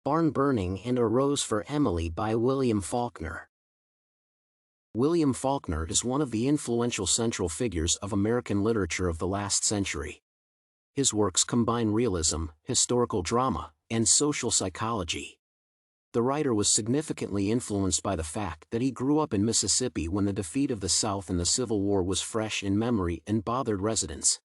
Barn Burning and A Rose for Emily by William Faulkner. William Faulkner is one of the influential central figures of American literature of the last century. His works combine realism, historical drama, and social psychology. The writer was significantly influenced by the fact that he grew up in Mississippi when the defeat of the South in the Civil War was fresh in memory and bothered residents.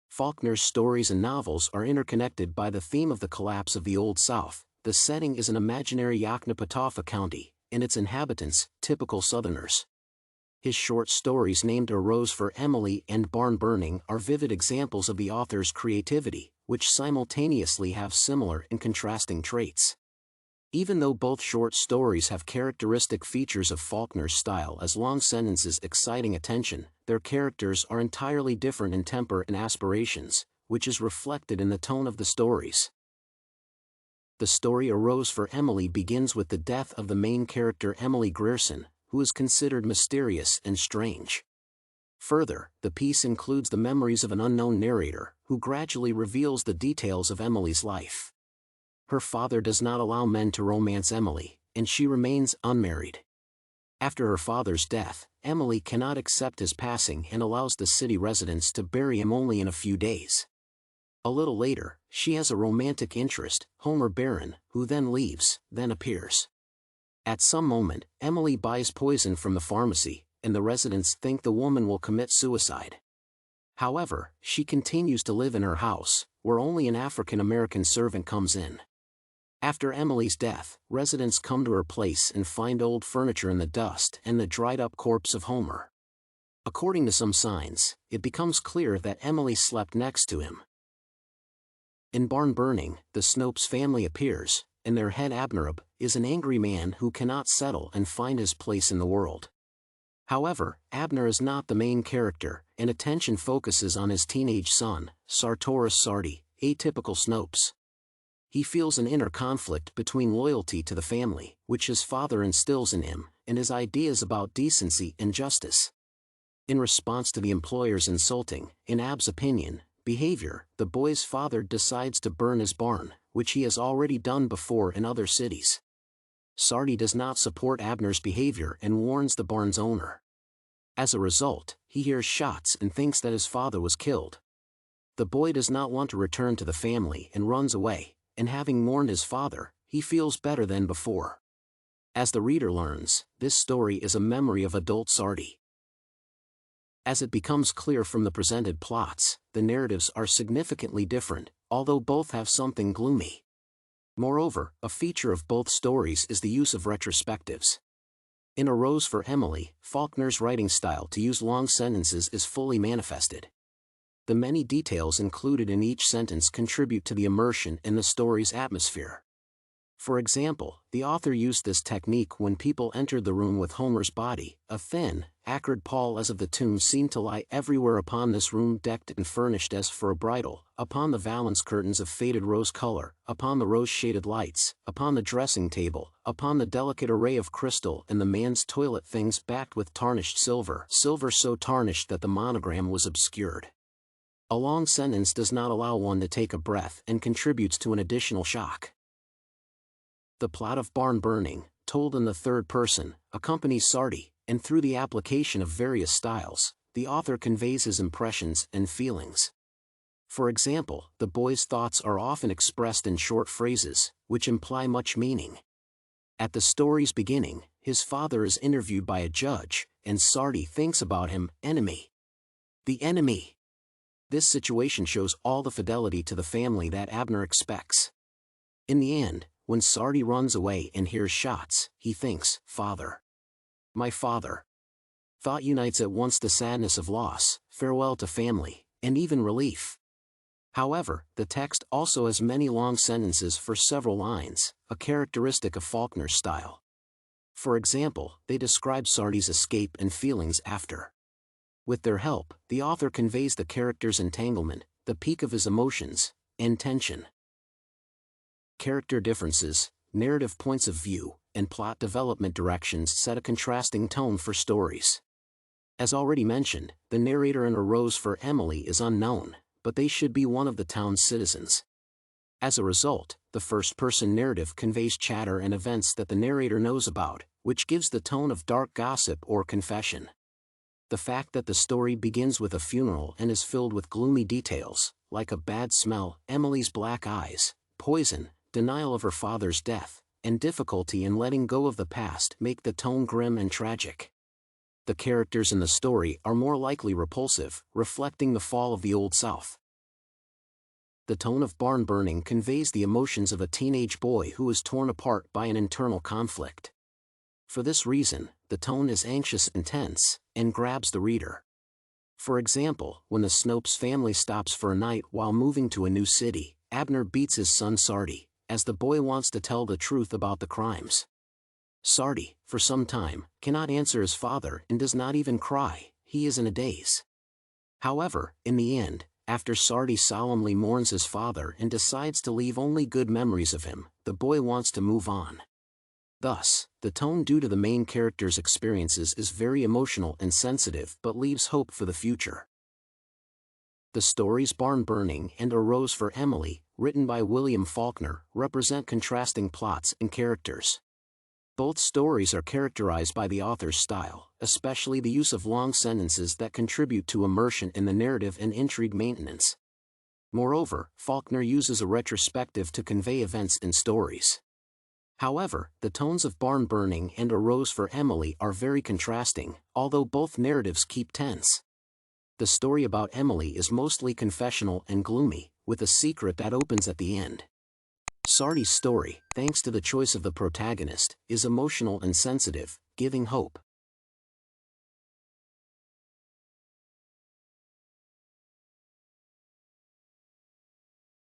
Faulkner's stories and novels are interconnected by the theme of the collapse of the Old South. The setting is an imaginary Yoknapatawpha County, and its inhabitants, typical Southerners. His short stories named A Rose for Emily and Barn Burning are vivid examples of the author's creativity, which simultaneously have similar and contrasting traits. Even though both short stories have characteristic features of Faulkner's style as long sentences exciting attention, their characters are entirely different in temper and aspirations, which is reflected in the tone of the stories. The story A Rose for Emily begins with the death of the main character Emily Grierson, who is considered mysterious and strange. Further, the piece includes the memories of an unknown narrator, who gradually reveals the details of Emily's life. Her father does not allow men to romance Emily, and she remains unmarried. After her father's death, Emily cannot accept his passing and allows the city residents to bury him only in a few days. A little later, she has a romantic interest, Homer Barron, who then leaves, then appears. At some moment, Emily buys poison from the pharmacy, and the residents think the woman will commit suicide. However, she continues to live in her house, where only an African-American servant comes in. After Emily's death, residents come to her place and find old furniture in the dust and the dried-up corpse of Homer. According to some signs, it becomes clear that Emily slept next to him. In Barn Burning, the Snopes family appears, and their head Abnerab is an angry man who cannot settle and find his place in the world. However, Abner is not the main character, and attention focuses on his teenage son, Sartoris Sardi, atypical Snopes. He feels an inner conflict between loyalty to the family, which his father instills in him, and his ideas about decency and justice. In response to the employer's insulting, in Ab's opinion, behavior, the boy's father decides to burn his barn, which he has already done before in other cities. Sardi does not support Abner's behavior and warns the barn's owner. As a result, he hears shots and thinks that his father was killed. The boy does not want to return to the family and runs away, and having mourned his father, he feels better than before. As the reader learns, this story is a memory of adult Sardi. As it becomes clear from the presented plots, the narratives are significantly different, although both have something gloomy. Moreover, a feature of both stories is the use of retrospectives. In A Rose for Emily, Faulkner's writing style to use long sentences is fully manifested. The many details included in each sentence contribute to the immersion in the story's atmosphere. For example, the author used this technique when people entered the room with Homer's body. A thin, acrid pall as of the tomb seemed to lie everywhere upon this room, decked and furnished as for a bridal, upon the valance curtains of faded rose color, upon the rose-shaded lights, upon the dressing table, upon the delicate array of crystal and the man's toilet things backed with tarnished silver, silver so tarnished that the monogram was obscured. A long sentence does not allow one to take a breath and contributes to an additional shock. The plot of Barn Burning, told in the third person, accompanies Sardi, and through the application of various styles, the author conveys his impressions and feelings. For example, the boy's thoughts are often expressed in short phrases, which imply much meaning. At the story's beginning, his father is interviewed by a judge, and Sardi thinks about him, enemy. The enemy. This situation shows all the fidelity to the family that Abner expects. In the end, when Sardi runs away and hears shots, he thinks, father. My father. Thought unites at once the sadness of loss, farewell to family, and even relief. However, the text also has many long sentences for several lines, a characteristic of Faulkner's style. For example, they describe Sardi's escape and feelings after. With their help, the author conveys the character's entanglement, the peak of his emotions, and tension. Character differences, narrative points of view, and plot development directions set a contrasting tone for stories. As already mentioned, the narrator in A Rose for Emily is unknown, but they should be one of the town's citizens. As a result, the first-person narrative conveys chatter and events that the narrator knows about, which gives the tone of dark gossip or confession. The fact that the story begins with a funeral and is filled with gloomy details, like a bad smell, Emily's black eyes, poison, denial of her father's death, and difficulty in letting go of the past make the tone grim and tragic. The characters in the story are more likely repulsive, reflecting the fall of the Old South. The tone of barn burning conveys the emotions of a teenage boy who is torn apart by an internal conflict. For this reason, the tone is anxious and tense, and grabs the reader. For example, when the Snopes family stops for a night while moving to a new city, Abner beats his son Sardi, as the boy wants to tell the truth about the crimes. Sardi, for some time, cannot answer his father and does not even cry, he is in a daze. However, in the end, after Sardi solemnly mourns his father and decides to leave only good memories of him, the boy wants to move on. Thus, the tone due to the main character's experiences is very emotional and sensitive but leaves hope for the future. The stories Barn Burning and A Rose for Emily, written by William Faulkner, represent contrasting plots and characters. Both stories are characterized by the author's style, especially the use of long sentences that contribute to immersion in the narrative and intrigue maintenance. Moreover, Faulkner uses a retrospective to convey events in stories. However, the tones of Barn Burning and A Rose for Emily are very contrasting, although both narratives keep tense. The story about Emily is mostly confessional and gloomy, with a secret that opens at the end. Sardi's story, thanks to the choice of the protagonist, is emotional and sensitive, giving hope.